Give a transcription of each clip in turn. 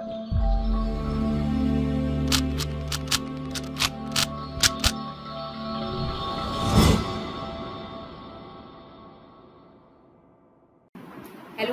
Hello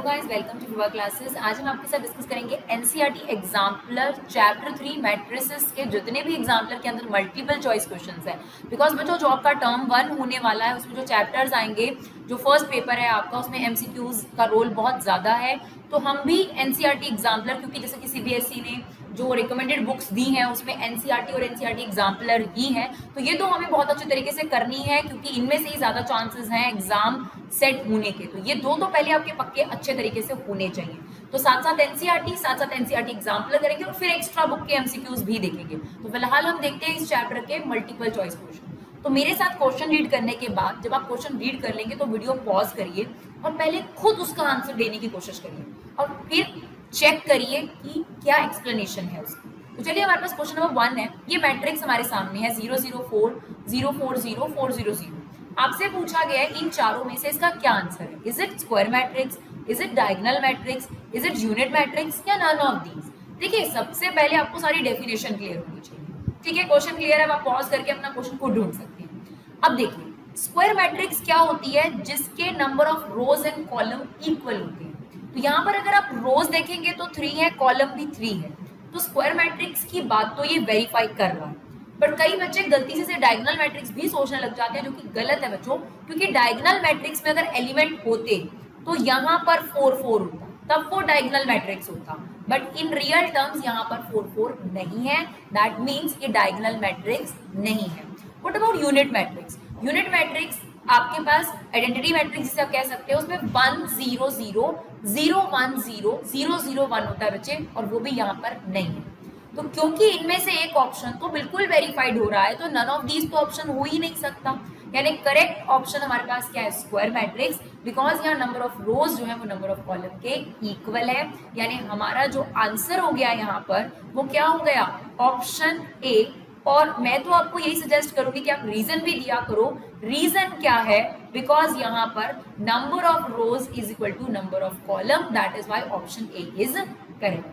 guys, welcome to विवा classes. आज हम आपके साथ डिस्कस करेंगे एनसीईआरटी एग्जाम्पलर चैप्टर 3 मैट्रिसेस के जितने भी एग्जाम्पलर के अंदर मल्टीपल चॉइस क्वेश्चंस है। बिकॉज बच्चों जो आपका टर्म 1 होने वाला है उसमें जो चैप्टर्स आएंगे, जो फर्स्ट पेपर है आपका, उसमें एमसीक्यूज का रोल बहुत ज़्यादा है। तो हम भी एनसीईआरटी एग्जाम्पलर, क्योंकि जैसे कि सीबीएसई ने जो रिकमेंडेड बुक्स दी हैं उसमें एनसीईआरटी और एनसीईआरटी एग्जाम्पलर ही है, तो ये तो हमें बहुत अच्छे तरीके से करनी है क्योंकि इनमें से ही ज़्यादा चांसेस हैं एग्जाम सेट होने के। तो ये दो तो पहले आपके पक्के अच्छे तरीके से होने चाहिए। तो साथ साथ एनसीईआरटी एग्जाम्पलर करेंगे और फिर एक्स्ट्रा बुक के एमसीक्यूज भी देखेंगे। तो फिलहाल हम देखते हैं इस चैप्टर के मल्टीपल चॉइस क्वेश्चन। तो मेरे साथ क्वेश्चन रीड करने के बाद जब आप क्वेश्चन रीड कर लेंगे तो वीडियो पॉज करिए और पहले खुद उसका आंसर देने की कोशिश करिए और फिर चेक करिए कि क्या एक्सप्लेनेशन है उसकी। तो चलिए, हमारे पास क्वेश्चन नंबर 1 है। ये मैट्रिक्स हमारे सामने है 004 040 400। आपसे पूछा गया है इन चारों में से इसका क्या आंसर है। Is it square matrix, is it diagonal matrix, is it unit matrix या नन ऑफ दीज। देखिए, सबसे पहले आपको सारी डेफिनेशन क्लियर होनी चाहिए। ठीक है, क्वेश्चन क्लियर है, आप पॉज करके अपना क्वेश्चन को ढूंढ सकते हैं। अब देखिए, स्क्वायर मैट्रिक्स क्या होती है? जिसके number of rose and column equal होते हैं। तो यहाँ पर अगर आप रोज देखेंगे तो 3 है, कॉलम भी 3 है। तो स्क्वायर मैट्रिक्स की बात तो ये वेरीफाई कर रहा है। बट कई बच्चे गलती से डायगोनल मैट्रिक्स भी सोचने लग जाते हैं, जो कि गलत है बच्चों, क्योंकि डायगोनल मैट्रिक्स में अगर एलिमेंट होते तो यहाँ पर 4 4 होता, तब वो डायगोनल मैट्रिक्स होता। बट इन रियल टर्म्स यहाँ पर 4 4 नहीं है। दैट मीन्स ये डायगोनल मैट्रिक्स नहीं है। What about unit matrix? Unit matrix आपके पास आइडेंटिटी मैट्रिक्स जिसे आप कह सकते हो, उसमें 1 0 0 0 1 0 0 0 1 होता है बच्चे, और वो भी यहाँ पर नहीं है। तो क्योंकि इनमें से एक ऑप्शन तो बिल्कुल वेरीफाइड हो रहा है, तो नन ऑफ दीज तो ऑप्शन हो ही नहीं सकता। यानी करेक्ट ऑप्शन हमारे पास क्या है? Square matrix. बिकॉज यहाँ नंबर ऑफ रोज जो है वो नंबर ऑफ कॉलम के इक्वल है। यानी हमारा जो आंसर हो गया यहाँ पर वो क्या हो गया? Option A. और मैं तो आपको यही सजेस्ट करूंगी कि आप रीजन भी दिया करो। रीजन क्या है? बिकॉज यहाँ पर number of rows is equal to number of column, that is why option A is correct.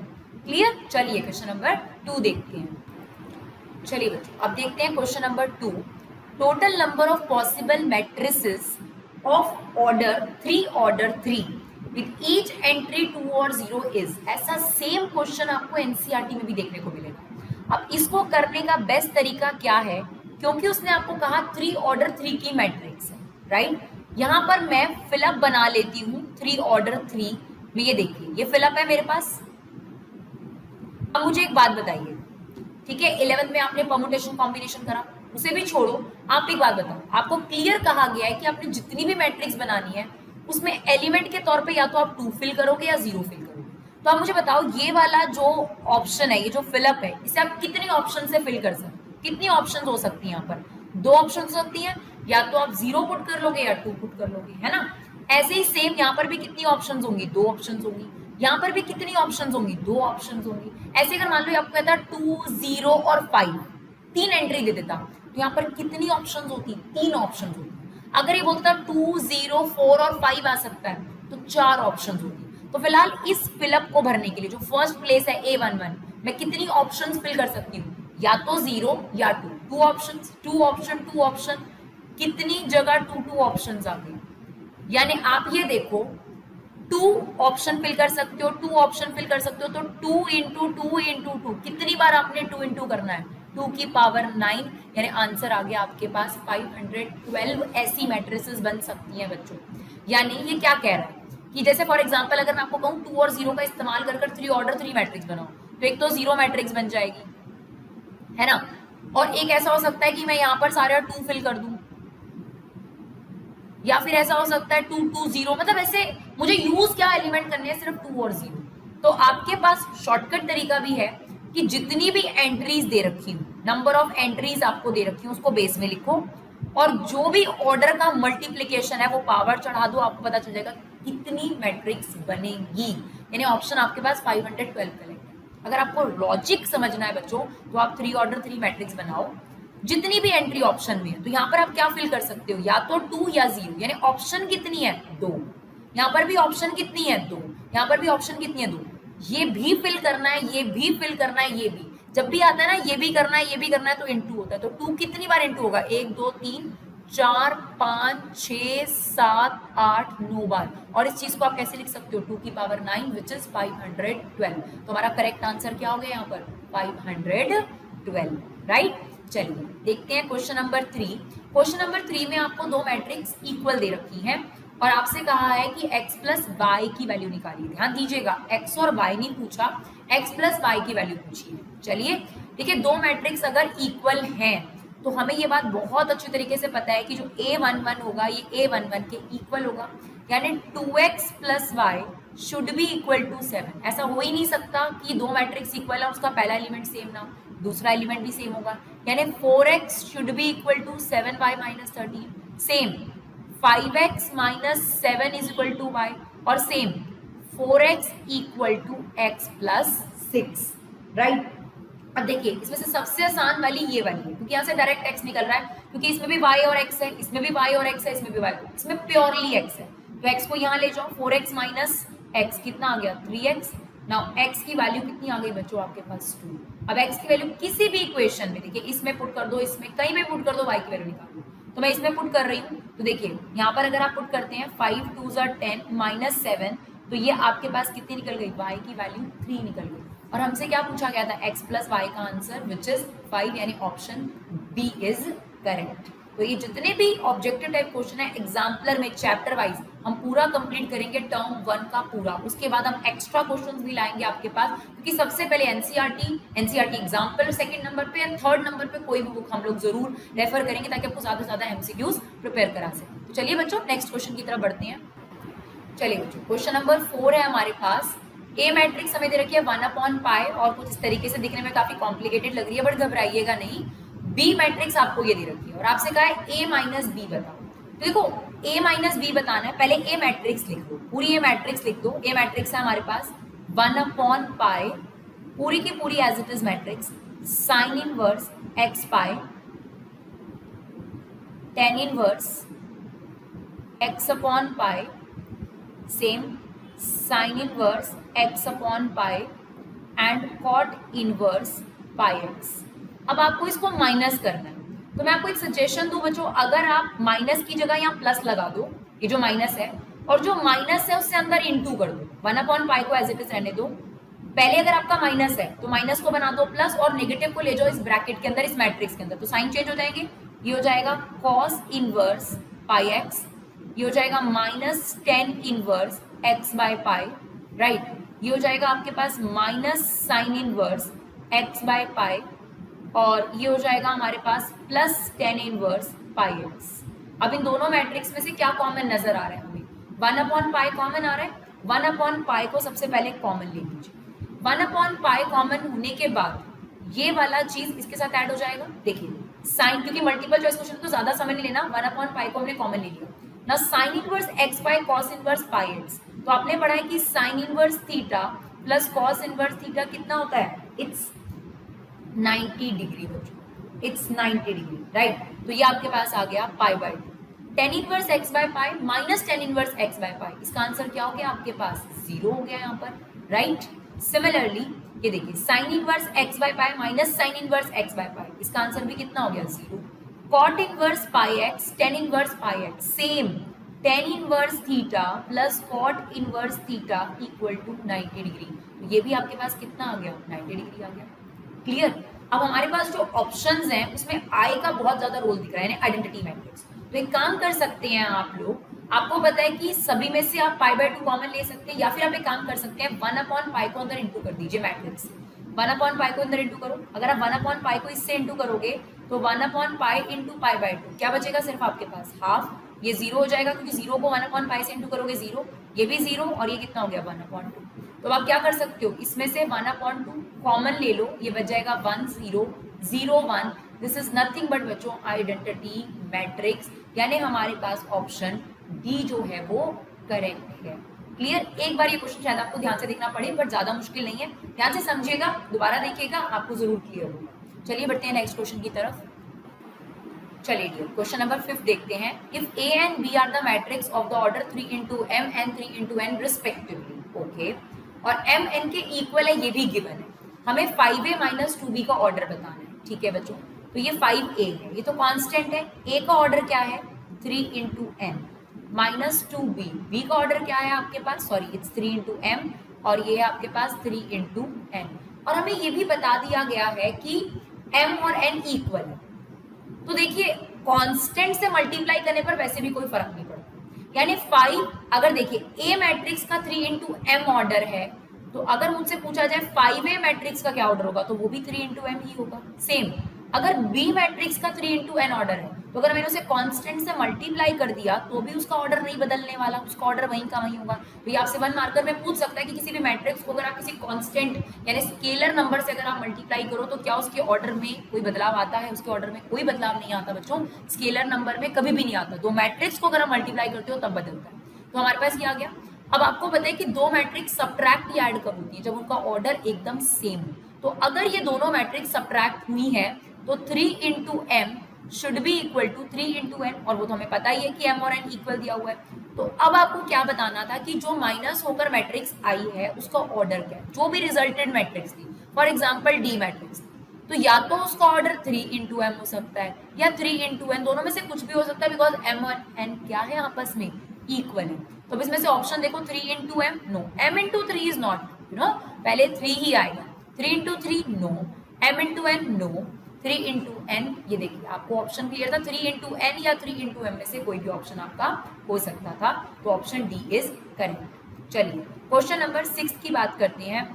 Clear? चलिए क्वेश्चन नंबर 2 देखते हैं। चलिए बच्चों, अब देखते हैं question number 2। Total number of possible matrices of order 3 with each entry 2 और 0 is. ऐसा सेम क्वेश्चन आपको एनसीईआरटी में भी देखने को मिलेगा। अब इसको करने का बेस्ट तरीका क्या है? क्योंकि उसने आपको कहा 3 ऑर्डर 3 की मैट्रिक्स है, राइट? यहाँ पर मैं फिलअप बना लेती हूँ 3 ऑर्डर 3 में। ये देखिए, ये फिलअप है मेरे पास। अब मुझे एक बात बताइए, ठीक है, 11th में आपने परमुटेशन कॉम्बिनेशन करा, उसे भी छोड़ो। आप एक बात बताओ, आपको क्लियर कहा गया है कि आपने जितनी भी मैट्रिक्स बनानी है उसमें एलिमेंट के तौर पे या तो आप 2 फिल करोगे या 0 फिल करोगे। तो आप मुझे बताओ, ये वाला जो ऑप्शन है, ये जो फिलअप है, इसे आप कितने ऑप्शन से फिल कर सकते हैं? कितनी ऑप्शन हो सकती है यहाँ पर? 2 ऑप्शन हो सकती है, या तो आप 0 पुट कर लोगे या 2 पुट कर लोगे, है ना? ऐसे ही सेम यहाँ पर भी कितनी ऑप्शन होंगी? 2 ऑप्शन होंगी। यहाँ पर भी कितनी ऑप्शन होंगी? 2 ऑप्शन होंगी। ऐसे अगर मान लो आपको कहता 2 0 और 5, 3 एंट्री दे देता, तो यहाँ पर कितनी ऑप्शन होती? 3 ऑप्शन होती। अगर ये बोलता 2 0 4 और 5 आ सकता है, तो 4 ऑप्शन होती। तो फिलहाल इस फिलअप को भरने के लिए जो फर्स्ट प्लेस है A11, मैं कितनी ऑप्शंस फिल कर सकती हूँ? या तो 0 या 2। 2 ऑप्शन 2 ऑप्शन 2 ऑप्शन, कितनी जगह 2 2 ऑप्शन आ गई। यानी आप ये देखो, 2 ऑप्शन फिल कर सकते हो, 2 ऑप्शन फिल कर सकते हो, तो 2 इंटू 2 इंटू 2, कितनी बार आपने 2 इंटू करना है? 2 की पावर 9। यानी आंसर आ गया आपके पास 512 ऐसी मैट्रिसेस बन सकती हैं बच्चों। यानी ये क्या कह रहा है कि जैसे फॉर एग्जांपल अगर मैं आपको कहूँ 2 और 0 का इस्तेमाल कर 3 ऑर्डर 3 मैट्रिक्स बनाओ, तो एक तो 0 मैट्रिक्स बन जाएगी, है ना? और एक ऐसा हो सकता है कि मैं यहाँ पर सारे 2 फिल कर दूं, या फिर ऐसा हो सकता है 2 2 0। मतलब ऐसे मुझे यूज क्या एलिमेंट करने हैं? सिर्फ 2 और 0। तो आपके पास शॉर्टकट तरीका भी है कि जितनी भी एंट्रीज दे रखी हूँ, नंबर ऑफ एंट्रीज आपको दे रखी हूँ, उसको बेस में लिखो और जो भी ऑर्डर का मल्टीप्लीकेशन है वो पावर चढ़ा दो, आपको पता चल जाएगा कितनी मैट्रिक्स बनेगी। यानी ऑप्शन आपके पास 512 करेक्ट है। अगर आपको लॉजिक समझना है बच्चों, तो आप 3 ऑर्डर 3 मैट्रिक्स बनाओ जितनी भी एंट्री ऑप्शन में है। तो यहाँ पर आप क्या फिल कर सकते हो? या तो 2 या 0। यानी ऑप्शन कितनी है? 2। यहाँ पर भी ऑप्शन कितनी है? 2। यहाँ पर भी ऑप्शन कितनी है? 2। ये भी फिल करना है, ये भी फिल करना है, ये भी जब भी आता है ना ये भी करना है, ये भी करना है, तो इंटू होता है। तो 2 कितनी बार इंटू होगा? 1 2 3 4 5 6 7 8 9 बार। और इस चीज को आप कैसे लिख सकते हो? 2 की पावर 9 विच इज 512। तो हमारा करेक्ट आंसर क्या हो गया यहाँ पर? 512, राइट। चलिए देखते हैं क्वेश्चन नंबर 3। क्वेश्चन नंबर 3 में आपको दो मैट्रिक्स इक्वल दे रखी हैं और आपसे कहा है कि x प्लस वाई की वैल्यू निकालिए। ध्यान दीजिएगा, x और y नहीं पूछा, x प्लस वाई की वैल्यू पूछी है। चलिए देखिए, दो मैट्रिक्स अगर इक्वल हैं तो हमें ये बात बहुत अच्छी तरीके से पता है कि जो a11 होगा ये a11 के इक्वल होगा, यानी 2x plus Y should be equal to 7। ऐसा हो ही नहीं सकता कि दो मैट्रिक्स इक्वल है उसका पहला एलिमेंट सेम ना हो, दूसरा एलिमेंट भी सेम होगा। यानी 4x should be equal to 7y minus 13। Same 5x minus 7 is equal to y, और same 4x equal to x plus 6, right. अब देखिए इसमें से सबसे आसान वाली ये वाली है, क्योंकि यहाँ से डायरेक्ट x निकल रहा है, क्योंकि इसमें भी y और x है, इसमें भी y और x है, इसमें भी y, इसमें प्योरली x है। तो x को यहाँ ले जाओ, 4x माइनस x कितना आ गया? 3x। नाउ x की वैल्यू कितनी आ गई बच्चों आपके पास? 2। अब x की वैल्यू किसी भी इक्वेशन में देखिए, इसमें पुट कर दो, इसमें कहीं भी पुट कर दो, y की वैल्यू निकाल दो। तो मैं इसमें पुट कर रही हूँ, तो देखिए यहाँ पर अगर आप पुट करते हैं 5 2 10 माइनस 7, तो ये आपके पास कितनी निकल गई? y की वैल्यू 3 निकल गई। और हमसे क्या पूछा गया था? x प्लस वाई का आंसर विच इज 5, यानी ऑप्शन बी इज करेक्ट। तो ये जितने भी ऑब्जेक्टिव टाइप क्वेश्चन है एग्जाम्पलर में चैप्टर वाइज हम पूरा कंप्लीट करेंगे टर्म 1 का पूरा, उसके बाद हम एक्स्ट्रा क्वेश्चंस भी लाएंगे आपके पास, क्योंकि सबसे पहले एनसीईआरटी एग्जाम्पल सेकंड नंबर पे एंड थर्ड नंबर पे कोई भी बुक हम लोग जरूर रेफर करेंगे ताकि आपको ज्यादा से ज्यादा एमसीक्यूज प्रिपेयर करा सके। तो चलिए बच्चों नेक्स्ट क्वेश्चन की तरफ बढ़ते हैं। चलिए बच्चों क्वेश्चन नंबर 4 है हमारे पास। ए मैट्रिक्स हमें दे रखी है 1/पाई और कुछ इस तरीके से दिखने में काफी कॉम्प्लिकेटेड लग रही है, बट घबराइएगा नहीं। बी मैट्रिक्स आपको ये दे रखी है और आपसे कहा है ए माइनस बी बताओ। तो देखो ए माइनस बी बताना है, पहले ए मैट्रिक्स लिख दो, पूरी ए मैट्रिक्स लिख दो। ए मैट्रिक्स है हमारे पास 1/पाई, पूरी की पूरी as it is matrix, sine inverse X pi, tan inverse X upon pi, same sine inverse x upon pi and cot inverse pi x। अब आपको इसको माइनस करना है, तो मैं आपको एक सजेशन दूं बच्चों, अगर आप माइनस की जगह यहाँ प्लस लगा दो, ये जो माइनस है और जो माइनस है उससे अंदर इंटू कर दो, 1/पाई को एज इट इज रहने दो। पहले अगर आपका माइनस है तो माइनस को बना दो प्लस और नेगेटिव को ले जाओ इस ब्रैकेट के अंदर, इस मैट्रिक्स के अंदर, तो साइन चेंज हो जाएंगे। ये हो जाएगा कॉस इनवर्स पाई एक्स, ये हो जाएगा minus tan inverse x by pi, right. ये हो जाएगा आपके पास minus sine inverse x by pi, और ये हो जाएगा हमारे पास plus tan inverse pi x. अब इन दोनों मैट्रिक्स में से क्या कॉमन नजर आ रहा है हमें? 1/पाई कॉमन आ रहा है। 1/पाई को सबसे पहले कॉमन ले लीजिए। 1/पाई कॉमन होने के बाद ये वाला चीज इसके साथ ऐड हो जाएगा। देखिए साइन, क्योंकि मल्टीपल चॉइस क्वेश्चन तो ज्यादा समय नहीं लेना, 1/पाई को हमने कॉमन ले लिया ना। Sign inverse x by cos inverse pi x, तो आपने पढ़ा है कि sine inverse theta plus cos inverse theta कितना होता है? इट्स 90 डिग्री हो चुका, इट्स 90 डिग्री, राइट। तो ये आपके पास आ गया pi by 2। Ten inverse x by pi minus tan inverse x by pi, इसका आंसर क्या हो गया आपके पास? 0 हो गया यहाँ पर, राइट। सिमिलरली ये देखिए sine inverse x by pi minus sine inverse x by pi, इसका आंसर भी कितना हो गया? 0। Cot inverse pi X, tan inverse pi X, same tan inverse theta plus cot inverse theta equal to 90 degree, तो ये भी आपके पास कितना आ गया? 90 डिग्री आ गया। क्लियर। अब हमारे पास जो ऑप्शंस हैं उसमें आई का बहुत ज्यादा रोल दिख रहा है, यानी आइडेंटिटी मैट्रिक्स। तो एक काम कर सकते हैं आप लोग, आपको पता है कि सभी में से आप पाई बाय 2 कॉमन ले सकते हैं, या फिर आप एक काम कर सकते हैं 1/पाई को अंदर इंटू कर दीजिए मैट्रिक्स। 1/पाई को अंदर इंटू करो, अगर आप 1/पाई को इससे इंटू करोगे तो 1/पाई इंटू पाई बाय 2 क्या बचेगा? सिर्फ आपके पास हाफ। ये 0 हो जाएगा क्योंकि 0 को 1/पाई से इंटू करोगे 0, ये भी 0 और ये कितना हो गया? 1/2। तो आप क्या कर सकते हो, इसमें से 1/2 कॉमन ले लो, ये बच जाएगा 1 0 0 1। दिस इज नथिंग बट बच्चों आइडेंटिटी मैट्रिक्स, यानी हमारे पास ऑप्शन डी जो है वो करेक्ट है। क्लियर। एक बार ये क्वेश्चन शायद आपको ध्यान से देखना पड़े, बट ज्यादा मुश्किल नहीं है, ध्यान से समझिएगा, दोबारा देखिएगा, आपको जरूर क्लियर होगा। चलिए बढ़ते हैं नेक्स्ट क्वेश्चन की तरफ। चलिए क्वेश्चन नंबर 5 देखते हैं। If A and B are the matrix of the order 3 into m and 3 into n respectively, okay, और एम एन के इक्वल है, ये भी गिवन है। हमें 5a माइनस 2b का ऑर्डर बताना है, ठीक है बच्चों। तो ये 5a है, ये तो कांस्टेंट है। a का ऑर्डर क्या है 3 into M minus 2b, b का ऑर्डर क्या है आपके पास, सॉरी इट्स 3 इंटू एम, और ये है आपके पास 3 इंटू एन। और हमें ये भी बता दिया गया है कि m और n इक्वल है। तो देखिए कांस्टेंट से मल्टीप्लाई करने पर वैसे भी कोई फर्क नहीं पड़ता, यानी 5, अगर देखिए a मैट्रिक्स का 3 इंटू एम ऑर्डर है, तो अगर मुझसे पूछा जाए 5a मैट्रिक्स का क्या ऑर्डर होगा, तो वो भी 3 इंटू एम ही होगा। सेम अगर b मैट्रिक्स का 3 इंटू एन ऑर्डर है, तो अगर मैंने उसे कांस्टेंट से मल्टीप्लाई कर दिया तो भी उसका ऑर्डर नहीं बदलने वाला, उसका ऑर्डर वहीं का वहीं होगा। तो ये आपसे 1 मार्कर में पूछ सकता है कि किसी भी मैट्रिक्स को अगर आप किसी कांस्टेंट यानी स्केलर नंबर से अगर आप मल्टीप्लाई करो तो क्या उसके ऑर्डर में कोई बदलाव आता है, उसके ऑर्डर में कोई बदलाव नहीं आता बच्चों, स्केलर नंबर में कभी भी नहीं आता। दो मैट्रिक्स को अगर आप मल्टीप्लाई करते हो तब बदलता है। तो हमारे पास क्या आ गया। अब आपको पता है कि दो मैट्रिक्स सब्ट्रैक्ट या ऐड कब होती है, जब उनका ऑर्डर एकदम सेम हो। तो अगर ये दोनों मैट्रिक्स सब्ट्रैक्ट हुई है तो 3 into M should be equal to 3 into N, और वो तो हमें पता ही है कि एम और एन इक्वल दिया हुआ है। तो अब आपको क्या बताना था कि जो माइनस होकर मैट्रिक्स आई है उसका ऑर्डर क्या है, जो भी रिजल्टेड मैट्रिक्स थी, फॉर एग्जाम्पल डी मैट्रिक्स, तो या तो उसका ऑर्डर 3 इंटू एम हो सकता है या 3 इंटू एन, दोनों में से कुछ भी हो सकता है, बिकॉज एम और एन क्या है आपस में इक्वल है। तो इसमें से ऑप्शन देखो 3 into M, no, M into 3 is not, you know, पहले 3 ही आएगा, 3 into 3 no, M into N no, 3 into N, ये देखिए आपको ऑप्शन क्लियर था, 3 इंटू एन या 3 इंटू एम में से कोई भी ऑप्शन आपका हो सकता था, तो ऑप्शन डी इज करेक्ट। चलिए क्वेश्चन नंबर 6 की बात करते हैं।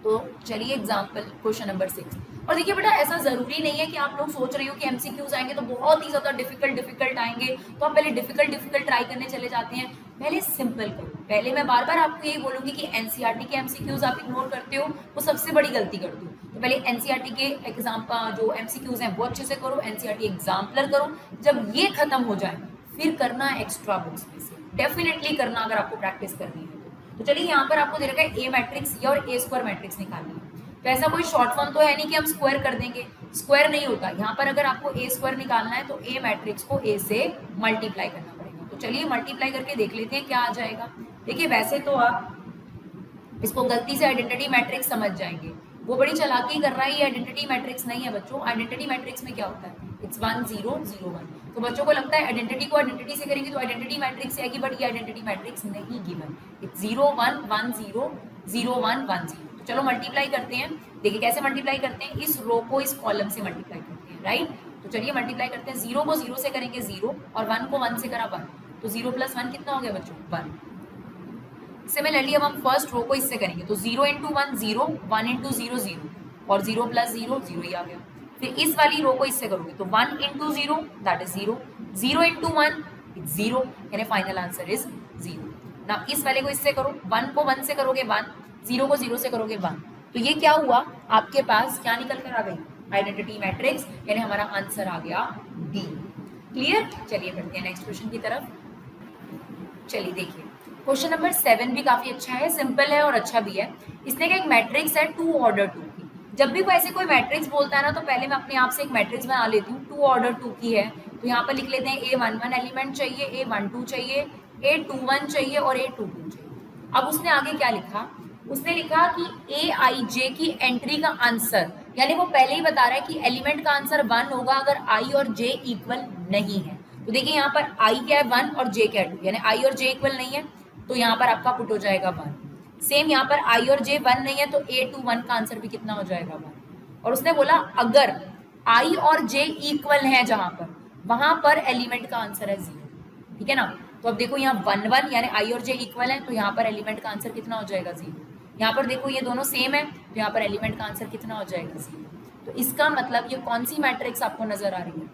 तो चलिए एग्जाम्पल क्वेश्चन नंबर 6। और देखिए बेटा ऐसा जरूरी नहीं है कि आप लोग सोच रहे हो कि एमसीक्यूज आएंगे तो बहुत ही ज्यादा डिफिकल्ट आएंगे, तो आप पहले डिफिकल्ट ट्राई करने चले जाते हैं। पहले सिंपल करो। पहले मैं बार बार आपको यही बोलूंगी कि एनसीईआरटी के एमसीक्यूज आप इग्नोर करते हो, वो सबसे बड़ी गलती करते हो। तो पहले एनसीईआरटी के एग्जाम जो एमसीक्यूज हैं वो अच्छे से करो, एनसीईआरटी एग्जाम्पलर करो। जब ये खत्म हो जाए फिर करना एक्स्ट्रा बुक्स में से, डेफिनेटली करना अगर आपको प्रैक्टिस करनी है। तो चलिए यहाँ पर आपको दे रखा है ए मैट्रिक्स या और ए स्क्वायर मैट्रिक्स निकालनी है। तो ऐसा कोई शॉर्ट फॉर्म तो है नहीं कि हम स्क्वायर कर देंगे, स्क्वायर नहीं होता। यहाँ पर अगर आपको ए स्क्वायर निकालना है तो ए मैट्रिक्स को ए से मल्टीप्लाई करना पड़ेगा। तो चलिए मल्टीप्लाई करके देख लेते हैं क्या आ जाएगा। देखिए वैसे तो आप इसको गलती से आइडेंटिटी मैट्रिक्स समझ जाएंगे, वो बड़ी चालाकी कर रहा है, ये आइडेंटिटी मैट्रिक्स नहीं है बच्चों। आइडेंटिटी मैट्रिक्स में क्या होता है, इट्स 1 0 0 1। तो बच्चों को लगता है आइडेंटिटी को आइडेंटिटी से करेंगे तो आइडेंटिटी मैट्रिक्स आएगी, बट ये आइडेंटिटी मैट्रिक्स नहीं गिवन, इट्स 0 1 1 0 0 1 1 0। तो चलो मल्टीप्लाई करते हैं। देखिए कैसे मल्टीप्लाई करते हैं, इस रो को इस कॉलम से मल्टीप्लाई करते हैं, राइट। तो चलिए मल्टीप्लाई करते हैं। 0 को 0 से करेंगे 0, और 1 को 1 से करा 1, तो 0 प्लस 1 कितना हो गया बच्चों 1। सिमिलरली अब हम फर्स्ट रो को इससे करेंगे, तो 0 इंटू 1 0, 1 इंटू 0 0, और 0 प्लस 0 0 ही आ गया। फिर इस वाली रो को इससे करोगे तो 1 into 0 that is 0, 0 into 1 it's 0, यानी फाइनल आंसर इज 0। ना इस वाले को इससे करो, 1 को 1 से करोगे 1, 0 को 0 से करोगे 1, तो ये क्या हुआ आपके पास, क्या निकल कर आ गई, आइडेंटिटी मैट्रिक्स, यानी हमारा आंसर आ गया डी। क्लियर। चलिए बढ़ते हैं नेक्स्ट क्वेश्चन की तरफ। चलिए देखिए क्वेश्चन नंबर 7 भी काफी अच्छा है, सिंपल है और अच्छा भी है। इसने का एक मैट्रिक्स है 2 ऑर्डर 2 की। जब भी कोई ऐसे कोई मैट्रिक्स बोलता है ना, तो पहले मैं अपने आप से एक मैट्रिक्स बना लेती हूँ, 2 ऑर्डर 2 की है। तो यहाँ पर लिख लेते हैं A11 एलिमेंट चाहिए, A12 चाहिए, A21 चाहिए और A22 चाहिए। अब उसने आगे क्या लिखा, उसने लिखा कि AIJ की एंट्री का आंसर, यानी वो पहले ही बता रहा है कि एलिमेंट का आंसर 1 होगा अगर I और J इक्वल नहीं है। तो देखिए यहाँ पर I क्या है 1 और J क्या है 2, यानी I और J इक्वल नहीं है, तो यहाँ पर आपका पुट हो जाएगा 1। सेम यहाँ पर I और J 1 नहीं है, तो A21 का आंसर भी कितना हो जाएगा 1। और उसने बोला अगर I और J इक्वल है जहां पर, वहां पर एलिमेंट का आंसर है 0, ठीक है ना। तो अब देखो यहाँ 1 1 यानी I और J इक्वल है, तो यहाँ पर एलिमेंट का आंसर कितना हो जाएगा 0। यहाँ पर देखो ये दोनों सेम है, तो यहाँ पर एलिमेंट का आंसर कितना हो जाएगा 0। तो इसका मतलब ये कौन सी मैट्रिक्स आपको नजर आ रही है,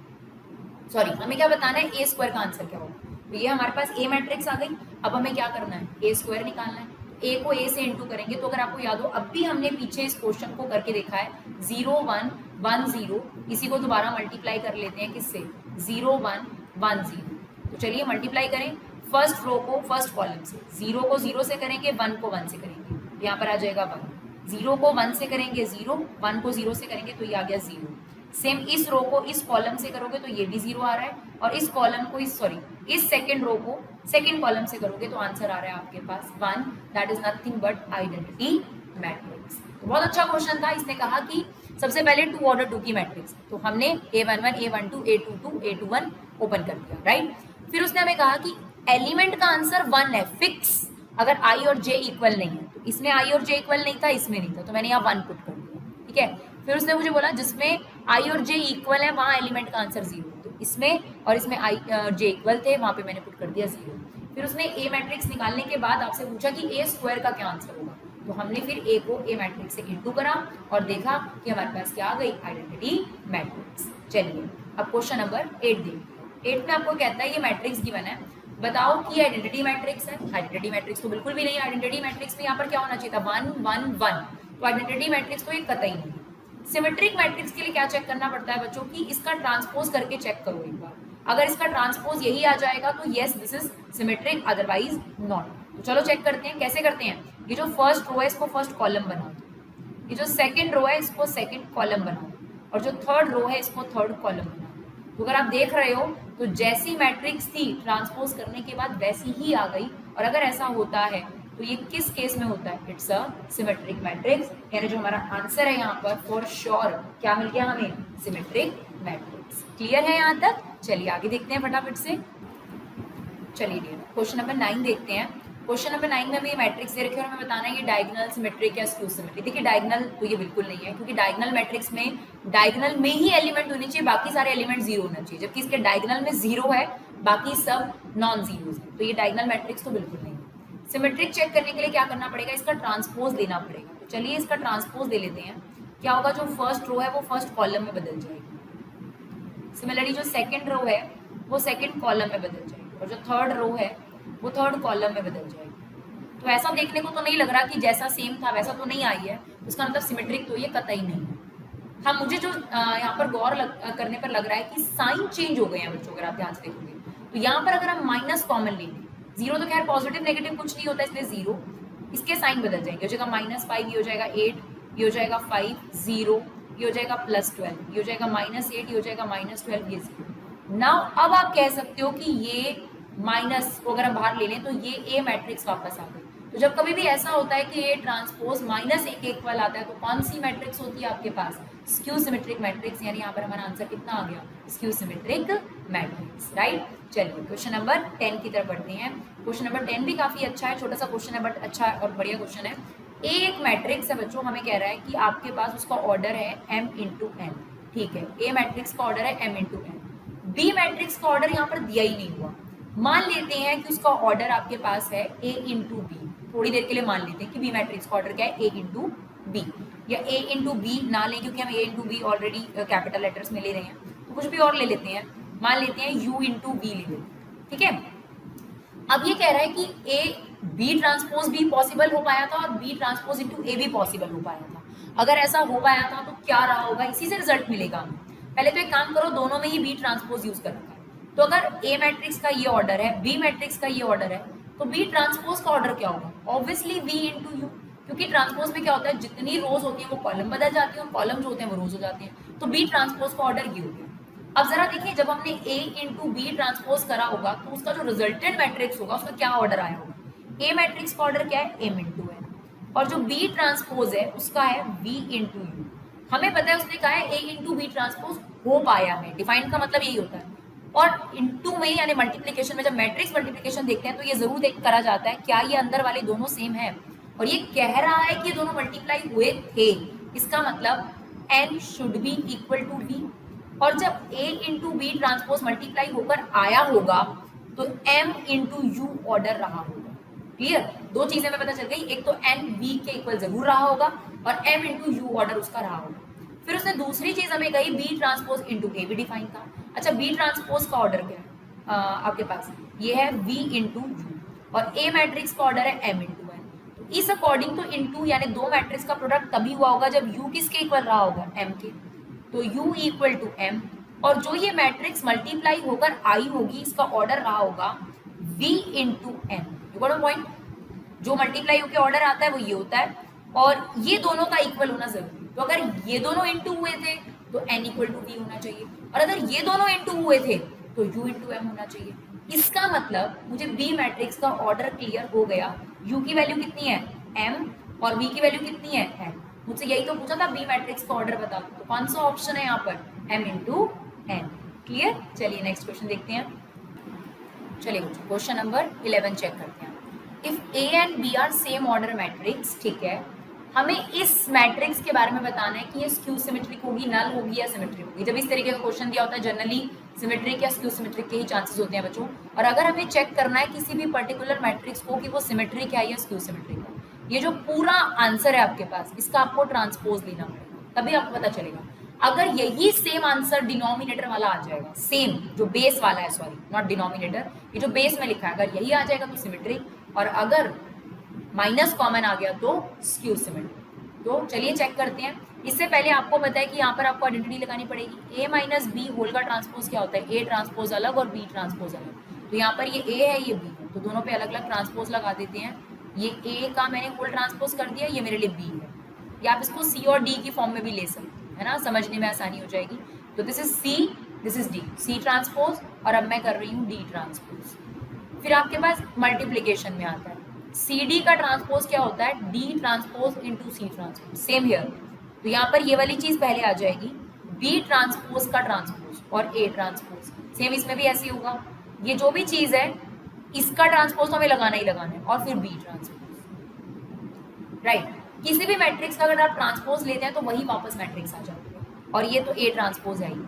सॉरी हमें क्या बताना है, ए स्क्वायर का आंसर क्या होगा। तो ये हमारे पास ए मैट्रिक्स आ गई। अब हमें क्या करना है, ए स्क्वायर निकालना है। ए को ए से इंटू करेंगे, तो अगर आपको याद हो अब भी हमने पीछे इस क्वेश्चन को करके देखा है, 0 1 1 0, इसी को दोबारा मल्टीप्लाई कर लेते हैं किससे, 0 1 1 0। तो चलिए मल्टीप्लाई करें फर्स्ट रो को फर्स्ट कॉलम से, 0 को 0 से करेंगे, 1 को 1 से करेंगे, यहाँ पर आ जाएगा 1। 0 को 1 से करेंगे 0, 1 को 0 से करेंगे तो ये आ गया 0। सेम इस रो को इस कॉलम से करोगे तो ये भी 0 आ रहा है, और इस कॉलम को इस सेकंड रो को सेकंड कॉलम से करोगे तो आंसर आ रहा है आपके पास 1, that is nothing but identity matrix. तो बहुत अच्छा क्वेश्चन था। इसने कहा कि सबसे पहले 2 ऑर्डर 2 की मैट्रिक्स, तो हमने A11, A12, A22, A21 open कर दिया, राइट। फिर उसने हमें कहा कि एलिमेंट का आंसर 1 है फिक्स, अगर I और J इक्वल नहीं है। तो इसमें I और J इक्वल नहीं था, इसमें नहीं था, तो मैंने यहाँ 1 पुट कर दिया, ठीक है। फिर उसने मुझे बोला जिसमें I और J इक्वल है वहाँ एलिमेंट का आंसर 0, तो इसमें और इसमें I J इक्वल थे, वहाँ पे मैंने पुट कर दिया 0। फिर उसने A मैट्रिक्स निकालने के बाद आपसे पूछा कि A स्क्वायर का क्या आंसर होगा, तो हमने फिर A को A मैट्रिक्स से इंटू करा और देखा कि हमारे पास क्या आ गई, आइडेंटिटी मैट्रिक्स। चलिए अब क्वेश्चन नंबर 8 देखिए। 8 में आपको कहता है ये मैट्रिक्स गिवन है, बताओ कि आइडेंटिटी मैट्रिक्स है। आइडेंटिटी मैट्रिक्स तो बिल्कुल भी नहीं है, आइडेंटिटी मैट्रिक्स में यहाँ पर क्या होना चाहिए था, 1 1 1, तो आइडेंटिटी मैट्रिक्स तो ये कतई नहीं। सिमेट्रिक मैट्रिक्स के लिए क्या चेक करना पड़ता है बच्चों की, इसका ट्रांसपोज करके चेक करो एक बार, अगर इसका ट्रांसपोज यही आ जाएगा तो yes this is symmetric, otherwise not. तो चलो चेक करते हैं कैसे करते हैं। ये जो फर्स्ट रो है इसको फर्स्ट कॉलम बना दो, ये जो सेकंड रो है इसको सेकंड कॉलम बना दो, और जो थर्ड रो है इसको थर्ड कॉलम बना दो। तो अगर आप देख रहे हो तो जैसी मैट्रिक्स थी ट्रांसपोज करने के बाद वैसी ही आ गई, और अगर ऐसा होता है तो ये किस केस में होता है, इट्स अ सिमेट्रिक मैट्रिक्स, यानी जो हमारा आंसर है यहाँ पर फॉर श्योर क्या मिल गया हमें, सिमेट्रिक मैट्रिक्स। क्लियर है यहाँ तक? चलिए आगे देखते हैं फटाफट से। चलिए क्वेश्चन नंबर 9 देखते हैं। क्वेश्चन नंबर 9 में हमें ये मैट्रिक्स दे रखे हैं और हमें बताना है ये डायगोनल सिमेट्रिक या स्क्यू सिमेट्रिक। देखिए डायगोनल तो ये बिल्कुल नहीं है, क्योंकि डायगोनल मैट्रिक्स में डायगोनल में ही एलिमेंट होने चाहिए, बाकी सारे एलिमेंट 0 होना चाहिए, जबकि इसके डायगोनल में 0 है, बाकी सब नॉन जीरोज है, तो ये डायगोनल मैट्रिक्स तो बिल्कुल नहीं है। सिमेट्रिक चेक करने के लिए क्या करना पड़ेगा, इसका ट्रांसपोज लेना पड़ेगा। तो चलिए इसका ट्रांसपोज ले लेते हैं। क्या होगा, जो फर्स्ट रो है वो फर्स्ट कॉलम में बदल जाएगी, सिमिलरली जो सेकंड रो है वो सेकंड कॉलम में बदल जाएगी, और जो थर्ड रो है वो थर्ड कॉलम में बदल जाएगी। तो ऐसा देखने को तो नहीं लग रहा कि जैसा सेम था वैसा तो नहीं आई है, उसका मतलब सिमेट्रिक तो ये कतई नहीं है। हाँ, मुझे जो यहाँ पर गौर करने पर लग रहा है कि साइन चेंज हो गए हैं बच्चों, अगर आप ध्यान से देखोगे तो यहाँ पर अगर हम माइनस कॉमन लेंगे, 0 तो खैर पॉजिटिव नेगेटिव कुछ नहीं होता इसलिए 0, इसके साइन बदल जाएंगे, हो जाएगा -5, ये हो जाएगा 8, ये हो जाएगा 5 0, ये हो जाएगा +12, ये हो जाएगा -8, ये हो जाएगा -12, ये 0। नाउ अब आप कह सकते हो कि ये माइनस को अगर हम बाहर ले लें तो ये ए मैट्रिक्स वापस आ गई। तो जब कभी भी ऐसा होता है कि ए ट्रांसपोज -1 के इक्वल आता है तो कौन सी मैट्रिक्स होती है आपके पास, स्क्यू सिमेट्रिक मैट्रिक्स, यानी यहाँ पर हमारा आंसर कितना आ गया, स्क्यू सिमेट्रिक मैट्रिक्स, राइट। चलिए क्वेश्चन नंबर 10 की तरफ बढ़ते हैं। क्वेश्चन नंबर 10 भी काफी अच्छा है, छोटा सा क्वेश्चन है बट अच्छा और बढ़िया क्वेश्चन है। ए एक मैट्रिक्स है बच्चों, हमें कह रहा है कि आपके पास उसका ऑर्डर है m × n, ठीक है। ए मैट्रिक्स का ऑर्डर है m × n, बी मैट्रिक्स का ऑर्डर यहाँ पर दिया ही नहीं हुआ। मान लेते हैं कि उसका ऑर्डर आपके पास है a × b, थोड़ी देर के लिए मान लेते हैं कि बी मैट्रिक्स का ऑर्डर क्या है, a × b, या a × b ना लें क्योंकि हम a × b already capital letters में ले रहे हैं, तो कुछ भी और ले लेते हैं, मान लेते हैं u × b ले लेते हैं, ठीक है। अब ये कह रहा है कि a b ट्रांसपोज भी पॉसिबल हो पाया था और b ट्रांसपोज × a भी पॉसिबल हो पाया था। अगर ऐसा हो पाया था तो क्या रहा होगा, इसी से रिजल्ट मिलेगा। पहले तो एक काम करो, दोनों में ही b ट्रांसपोज यूज कर रखा है, तो अगर a मैट्रिक्स का ये ऑर्डर है, b मैट्रिक्स का ये ऑर्डर है, तो b ट्रांसपोज का ऑर्डर क्या होगा, ऑब्वियसली v × u, क्योंकि ट्रांसपोज में क्या होता है, जितनी रोज होती है वो कॉलम बदल जाती है और कॉलम जो होते हैं वो रोज हो जाते हैं, तो b ट्रांसपोज का ऑर्डर ये हो गया। अब जरा देखिए, जब हमने a × b ट्रांसपोज करा होगा तो उसका जो रिजल्टेंट मैट्रिक्स होगा उसका क्या ऑर्डर आया होगा, a मैट्रिक्स का ऑर्डर क्या है, m × n, और जो b ट्रांसपोज है उसका है v × u। हमें पता है उसने कहा है a × b ट्रांसपोज हो पाया है, डिफाइन का मतलब यही होता है। और इनटू में यानी मल्टीप्लिकेशन में जब मैट्रिक्स मल्टीप्लिकेशन देखते हैं तो ये जरूर देख करा जाता है क्या ये अंदर वाले दोनों सेम है, और ये कह रहा है कि ये दोनों मल्टीप्लाई हुए थे, इसका मतलब n should be equal to v, और जब a × b ट्रांसपोज मल्टीप्लाई होकर आया होगा तो m × u ऑर्डर रहा होगा। क्लियर, दो चीजें हमें पता चल गई, एक तो n v के इक्वल जरूर रहा होगा और m × u ऑर्डर उसका रहा होगा। फिर उसने दूसरी चीज हमें कही b ट्रांसपोज × a भी डिफाइन था। अच्छा, b ट्रांसपोज का ऑर्डर क्या है आपके पास, ये है v × u, और a मैट्रिक्स का ऑर्डर है m × n। तो इस अकॉर्डिंग तो इनटू यानी दो मैट्रिक्स का प्रोडक्ट तभी हुआ होगा जब u किसके इक्वल रहा होगा, m के, तो u = m, और जो ये मैट्रिक्स मल्टीप्लाई होकर आई होगी इसका ऑर्डर रहा होगा v × n। You got a point, जो मल्टीप्लाई होकर ऑर्डर आता है वो ये होता है, और ये दोनों का इक्वल होना जरूरी। तो अगर ये दोनों इंटू हुए थे तो n इक्वल टू v होना चाहिए, और अगर ये दोनों इनटू हुए थे तो u इंटू m होना चाहिए। इसका मतलब मुझे b मैट्रिक्स का ऑर्डर क्लियर हो गया। u की वैल्यू कितनी है m और v की वैल्यू कितनी है n। मुझसे यही तो पूछा था बी मैट्रिक्स का ऑर्डर बता दो, तो कौन सा ऑप्शन है यहाँ पर m इंटू n। क्लियर। चलिए नेक्स्ट क्वेश्चन देखते हैं। चलिए क्वेश्चन नंबर 11 चेक करते हैं। If a and b are same order matrix, ठीक है, हमें इस मैट्रिक्स के बारे में बताना है कि ये स्क्यू सिमेट्रिक होगी, नल होगी या सिमेट्रिक होगी। जब इस तरीके का क्वेश्चन दिया होता है जनरली सिमेट्रिक या स्क्यू सिमेट्रिक के ही चांसेस होते हैं बच्चों। और अगर हमें चेक करना है किसी भी पर्टिकुलर मैट्रिक्स को कि वो सिमेट्रिक है या स्क्यू सिमेट्रिक है, ये जो पूरा आंसर है आपके पास, इसका आपको ट्रांसपोज लेना पड़ेगा, तभी आपको पता चलेगा। अगर यही सेम आंसर डिनोमिनेटर वाला आ जाएगा, सेम जो बेस वाला है, सॉरी नॉट डिनोमिनेटर, ये जो बेस में लिखा है, अगर यही आ जाएगा तो सिमेट्रिक, और अगर माइनस कॉमन आ गया तो स्क्यू सिमेट्रिक। तो चलिए चेक करते हैं। इससे पहले आपको पता है कि यहाँ पर आपको आइडेंटिटी लगानी पड़ेगी। a माइनस बी होल का ट्रांसपोज क्या होता है, a ट्रांसपोज अलग और b ट्रांसपोज अलग। तो यहाँ पर ये a है, ये b है, तो दोनों पे अलग अलग ट्रांसपोज लगा देते हैं। ये a का मैंने होल ट्रांसपोज कर दिया, ये मेरे लिए b है। या आप इसको c और d की फॉर्म में भी ले सकते हैं ना, समझने में आसानी हो जाएगी। तो this is c, this is d, c transpose, और अब मैं कर रही हूँ d ट्रांसपोज। फिर आपके पास मल्टीप्लीकेशन में आता है, सी डी का ट्रांसपोज क्या होता है, D transpose into C transpose, same here. तो यहाँ पर ये वाली चीज पहले आ जाएगी, बी ट्रांसपोज का ट्रांसपोज और ए ट्रांसपोज, सेम इसमें भी ऐसे ही होगा। ये जो भी चीज है इसका ट्रांसपोज तो हमें लगाना ही लगाना है, और फिर बी ट्रांसपोज, राइट। किसी भी मैट्रिक्स का अगर आप ट्रांसपोज लेते हैं तो वही वापस मैट्रिक्स आ जाती है, और ये तो ए ट्रांसपोज है ही।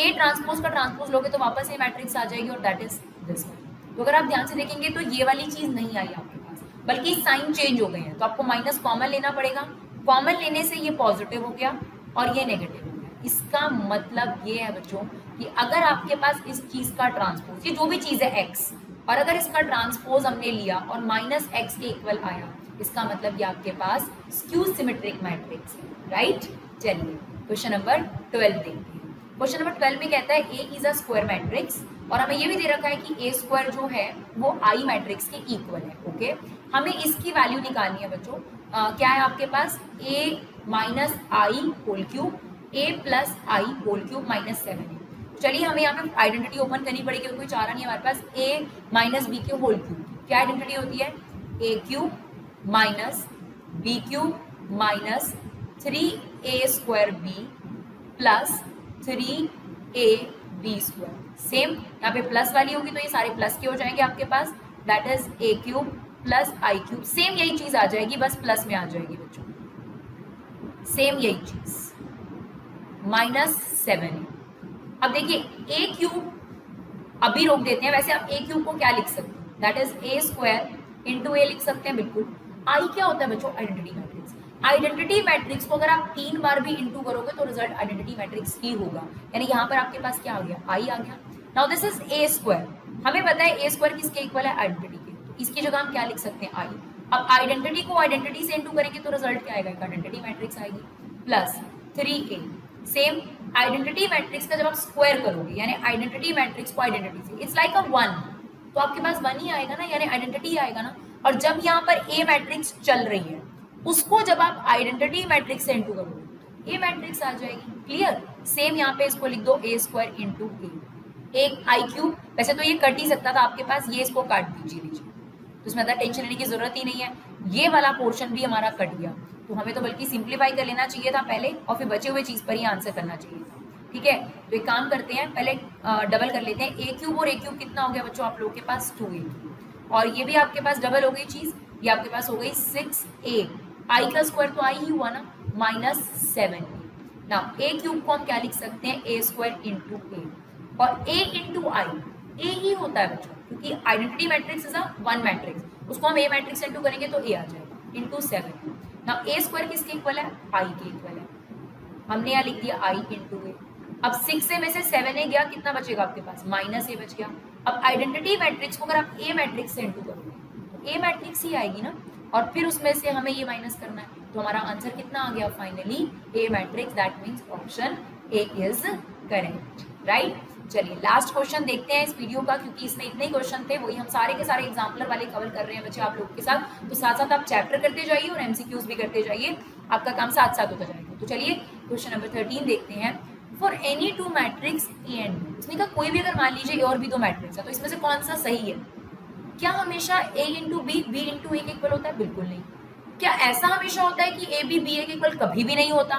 ए ट्रांसपोज का ट्रांसपोज लोगे तो वापस ये मैट्रिक्स आ जाएगी, और दैट इज दिस वन। तो अगर आप ध्यान से देखेंगे तो ये वाली चीज नहीं आई आपके पास, बल्कि साइन चेंज हो गए हैं। तो आपको माइनस कॉमन लेना पड़ेगा, कॉमन लेने से ये पॉजिटिव हो गया और ये नेगेटिव हो गया। इसका मतलब ये है बच्चों कि अगर आपके पास इस चीज का ट्रांसपोज, ये जो भी चीज है एक्स, और अगर इसका ट्रांसपोज हमने लिया और माइनस एक्स के इक्वल आया, इसका मतलब ये आपके पास स्क्यू सिमेट्रिक मैट्रिक्स है, राइट। चलिए क्वेश्चन नंबर 12 देखते हैं। क्वेश्चन नंबर 12 में कहता है ए इज अ स्क्वायर मैट्रिक्स, और हमें ये भी दे रखा है कि ए स्क्वायर जो है वो आई मैट्रिक्स के इक्वल है। ओके, हमें इसकी वैल्यू निकालनी है बच्चों। क्या है आपके पास, a minus I whole cube, A plus I whole cube minus 7 है। चलिए हमें यहाँ पे आइडेंटिटी ओपन करनी पड़ेगी, कोई चारा नहीं हमारे पास। ए माइनस बी के होल क्यूब, क्या आइडेंटिटी होती है, a cube minus b cube minus 3a square b plus 3a b square. Same यहाँ पे प्लस वाली होगी तो ये सारे प्लस के हो जाएंगे आपके पास, that is a cube plus i cube. Same यही चीज आ जाएगी, बस प्लस में आ जाएगी बच्चों, सेम यही चीज, माइनस 7। अब देखिए ए क्यूब अभी रोक देते हैं, वैसे आप ए क्यूब को क्या लिख सकते हैं, that is a square into a लिख सकते हैं, बिल्कुल। आई क्या होता है बच्चों, आइडेंटिटी मैट्रिक्स। आइडेंटिटी मैट्रिक्स को अगर आप 3 बार भी इंटू करोगे तो रिजल्ट आइडेंटिटी मैट्रिक्स ही होगा, यानी यहाँ पर आपके पास क्या आ गया, आई आ गया। Now this is a square, हमें पता है ए स्क्वायर किसके इक्वल है, आइडेंटिटी के, तो इसकी जगह हम क्या लिख सकते हैं, आई। अब आइडेंटिटी को आइडेंटिटी से इंटू करेंगे तो रिजल्ट क्या आएगा, आइडेंटिटी मैट्रिक्स आएगी, plus 3a। Same identity matrix का जब आप स्क्वायर करोगे, यानी आइडेंटिटी मैट्रिक्स को आइडेंटिटी से, इट्स लाइक अ 1, तो आपके पास 1 ही आएगा ना, यानी आइडेंटिटी आएगा ना। और जब यहाँ पर ए मैट्रिक्स चल रही है, उसको जब आप आइडेंटिटी मैट्रिक्स से इंटू करोगे ए मैट्रिक्स आ जाएगी। क्लियर। सेम यहाँ पे इसको लिख दो, ए स्क्वायर इंटू ए, एक आई क्यूब। वैसे तो ये कट ही सकता था आपके पास, ये इसको काट दीजिए, तो इसमें ज़्यादा टेंशन लेने की जरूरत ही नहीं है। ये वाला पोर्शन भी हमारा कट गया, तो हमें तो बल्कि सिंप्लीफाई कर लेना चाहिए था पहले, और फिर बचे हुए चीज़ पर ही आंसर करना चाहिए था। ठीक है, तो एक काम करते हैं, पहले डबल कर लेते हैं। ए क्यूब और ए क्यूब कितना हो गया बच्चों आप लोगों के पास, 2a, और ये भी आपके पास डबल हो गई चीज़, ये आपके पास हो गई 6a। आई का स्क्वायर तो आई ही हुआ ना, माइनस 7। नाउ ए क्यूब को हम क्या लिख सकते हैं, ए स्क्वायर इंटू ए, और ए इंटू आई ए ही होता है बच्चों, क्योंकि identity matrix is a 1 matrix, उसको हम ए मैट्रिक्स इंटू करेंगे तो ए आ जाएगा, इंटू 7। नाउ ए स्क्वायर किसके इक्वल है, आई के इक्वल है, हमने यहाँ लिख दिया आई इंटू ए। अब 6 में से 7a गया, कितना बचेगा आपके पास, माइनस ए बच गया। अब आइडेंटिटी मैट्रिक्स को अगर आप ए मैट्रिक्स से इंटू करोगे तो ए मैट्रिक्स ही आएगी ना, और फिर उसमें से हमें ये माइनस करना है, तो हमारा आंसर कितना आ गया finally, A matrix, that means option A is correct, right. चलिए लास्ट क्वेश्चन देखते हैं इस वीडियो का, क्योंकि इसमें इतने ही क्वेश्चन थे, वही हम सारे के सारे एग्जाम्पलर वाले कवर कर रहे हैं बच्चे आप लोगों के साथ। तो साथ साथ आप चैप्टर करते जाइए और एमसीक्यूज भी करते जाइए, आपका काम साथ साथ होता जाएगा। तो चलिए क्वेश्चन नंबर 13 देखते हैं। For any two matrix A and B. उसने कहा कोई भी अगर मान लीजिए ए और बी दो मैट्रिक्स है तो इसमें से कौन सा सही है? क्या हमेशा ए इंटू बी इंटू ए के इक्वल होता है? बिल्कुल नहीं। क्या ऐसा हमेशा होता है कि ए बी ए के इक्वल? कभी भी नहीं होता।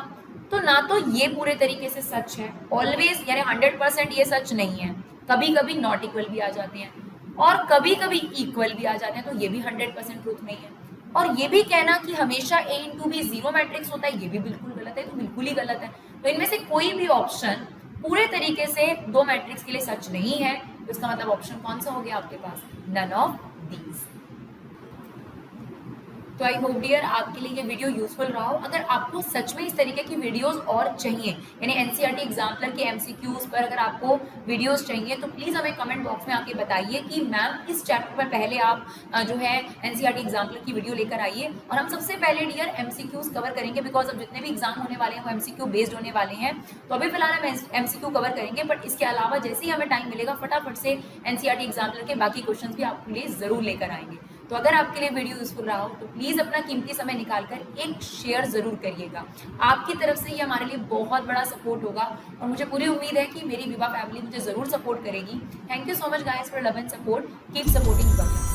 तो ना तो ये पूरे तरीके से सच है ऑलवेज, यानी 100% ये सच नहीं है, कभी कभी नॉट इक्वल भी आ जाते हैं और कभी कभी इक्वल भी आ जाते हैं, तो ये भी 100% ट्रूथ नहीं है। और ये भी कहना कि हमेशा ए इंटू बी जीरो मैट्रिक्स होता है, ये भी बिल्कुल गलत है, तो बिल्कुल ही गलत है। तो इनमें से कोई भी ऑप्शन पूरे तरीके से दो मैट्रिक्स के लिए सच नहीं है, तो इसका मतलब ऑप्शन कौन सा हो गया आपके पास? None of these. तो आई होप डियर आपके लिए ये वीडियो यूजफुल रहा हो। अगर आपको सच में इस तरीके की वीडियोस और चाहिए, यानी एनसीईआरटी एग्जाम्पलर के एमसीक्यूज पर अगर आपको वीडियोस चाहिए, तो प्लीज़ हमें कमेंट बॉक्स में आके बताइए कि मैम इस चैप्टर पर पहले आप जो है एनसीईआरटी एग्जाम्पलर की वीडियो लेकर आइए, और हम सबसे पहले डियर एमसीक्यूज कवर करेंगे, बिकॉज अब जितने भी एग्जाम होने वाले हैं वो एमसीक्यू बेस्ड होने वाले हैं। तो अभी फिलहाल हम एमसीक्यू कवर करेंगे, बट इसके अलावा जैसे ही हमें टाइम मिलेगा फटाफट से एनसीईआरटी एग्जाम्पलर के बाकी क्वेश्चन भी आपके लिए ज़रूर लेकर आएंगे। तो अगर आपके लिए वीडियो यूजफुल रहा हो तो प्लीज़ अपना कीमती समय निकालकर एक शेयर ज़रूर करिएगा। आपकी तरफ से ये हमारे लिए बहुत बड़ा सपोर्ट होगा, और मुझे पूरी उम्मीद है कि मेरी विभा फैमिली मुझे ज़रूर सपोर्ट करेगी। Thank you so much guys for love and support. Keep supporting Vibha.